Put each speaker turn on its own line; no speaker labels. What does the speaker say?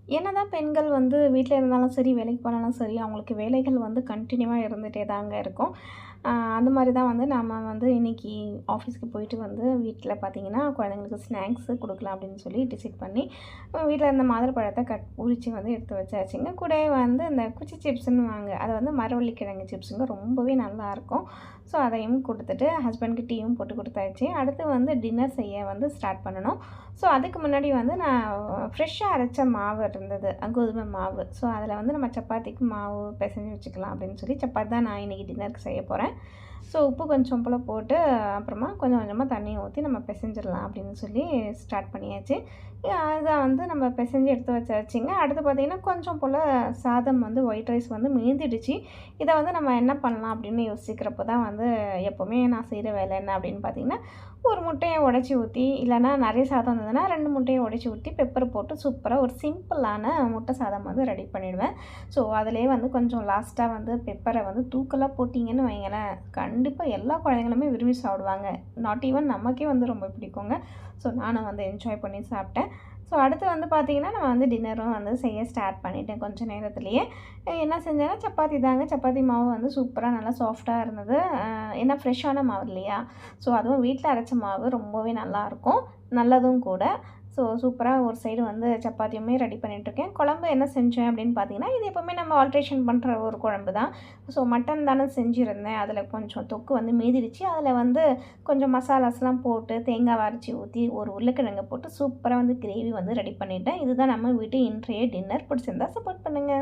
என்னதான் பெண்கள் வந்து வீட்ல இருந்தாலும் சரி, வேலைக்கு போனாலும் சரி, அவங்களுக்கு வேலைகள் வந்து கன்டினியூவா இருந்துட்டே தாங்க இருக்கும். அந்த மாரி தான் வந்து நம்ம வந்து இன்னைக்கு ஆஃபீஸ்க்கு போயிட்டு வந்து வீட்ல பார்த்தீங்கன்னா, குழந்தைங்களுக்கு ஸ்நாக்ஸு குடுக்கலாம் அப்படின்னு சொல்லி டிசைட் பண்ணி, வீட்ல இருந்த மாதுளப்பழத்த உரிச்சு வந்து எடுத்து வச்சாச்சுங்க. கூடவே வந்து இந்த குச்சி சிப்ஸ்ன்னுவாங்க. அது வந்து மரவள்ளி கிழங்கு சிப்ஸுங்க. ரொம்பவே நல்லாயிருக்கும். ஸோ, அதையும் குடுத்துட்டு ஹஸ்பண்ட்க்கு டீயும் போட்டு குடுத்தாச்சு. அடுத்து வந்து டின்னர் செய்ய வந்து ஸ்டார்ட் பண்ணணும். ஸோ, அதுக்கு முன்னாடி வந்து நான் ஃப்ரெஷ்ஷா அரைச்ச மாவு இருந்தது. கோதுமை மாவு. ஸோ, அதில வந்து நம்ம சப்பாத்திக்கு மாவு பெசஞ்சு வச்சுக்கலாம் அப்படின்னு சொல்லி, சப்பாத்தி தான் நான் இன்னைக்கு டின்னருக்கு செய்ய போறேன். ஸோ, உப்பு கொஞ்சம் போல போட்டு, அப்புறமா கொஞ்சம் கொஞ்சமா தண்ணிய ஊத்தி நம்ம பெசஞ்சிடலாம் அப்படின்னு சொல்லி ஸ்டார்ட் பண்ணியாச்சு. அத வந்து நம்ம பெசஞ்சு எடுத்து வச்சாச்சுங்க. அடுத்து பார்த்தீங்கன்னா, கொஞ்சம் போல சாதம் வந்து ஒயிட் ரைஸ் வந்து மீந்திடுச்சு. இத வந்து நம்ம என்ன பண்ணலாம் அப்படின்னு யோசிக்கிறப்போ தான் வந்து எப்பவுமே நான் செய்ற வேலை என்ன அப்படின்னு பார்த்தீங்கன்னா, ஒரு முட்டைய உடைச்சு ஊத்தி, இல்லன்னா நெறைய சாதம் இருந்ததுன்னா 2 முட்டைய உடைச்சு ஊத்தி, பெப்பர் போட்டு சூப்பரா ஒரு சிம்பிளான முட்டை சாதம் வந்து ரெடி பண்ணிடுவேன். ஸோ, அதிலேயே வந்து கொஞ்சம் லாஸ்ட்டா வந்து பெப்பர வந்து தூக்கலா போட்டீங்கன்னு வைங்களேன், கண்டிப்பா எல்லா குழந்தைங்களுமே விரும்பி சாப்பிடுவாங்க. நாட் ஈவன் நமக்கே வந்து ரொம்ப பிடிக்குங்க. ஸோ, நானும் வந்து என்ஜாய் பண்ணி சாப்பிட்டேன். ஸோ, அடுத்து வந்து பார்த்தீங்கன்னா, நான் வந்து டின்னரும் வந்து செய்ய ஸ்டார்ட் பண்ணிட்டேன் கொஞ்ச நேரத்திலேயே. என்ன செஞ்சேன்னா, சப்பாத்தி தாங்க. சப்பாத்தி மாவு வந்து சூப்பரா நல்லா சாஃப்ட்டா இருந்தது. ஏன்னா ஃப்ரெஷ்ஷான மாவு இல்லையா? ஸோ, அதுவும் வீட்ல அரைச்ச மாவு ரொம்பவே நல்லாயிருக்கும். நல்லதும் கூட. ஸோ, சூப்பரா ஒரு சைடு வந்து சப்பாத்தியுமே ரெடி பண்ணிட்டுருக்கேன். குழம்பு என்ன செஞ்சேன் அப்படின்னு பார்த்தீங்கன்னா, இது எப்பவுமே நம்ம ஆல்ட்ரேஷன் பண்ற ஒரு குழம்பு தான். ஸோ, மட்டன் தானே செஞ்சிருந்தேன். அதில கொஞ்சம் தொக்கு வந்து மீதிருச்சு. அதில வந்து கொஞ்சம் மசாலாஸ்லாம் போட்டு, தேங்காவ அரைச்சு ஊத்தி, ஒரு உருளைக்கிழங்க போட்டு சூப்பரா வந்து கிரேவி வந்து ரெடி பண்ணிட்டேன். இதுதான் நம்ம வீட்டு இன்றைய டின்னர். பிடிச்சிருந்தா சப்போர்ட் பண்ணுங்க.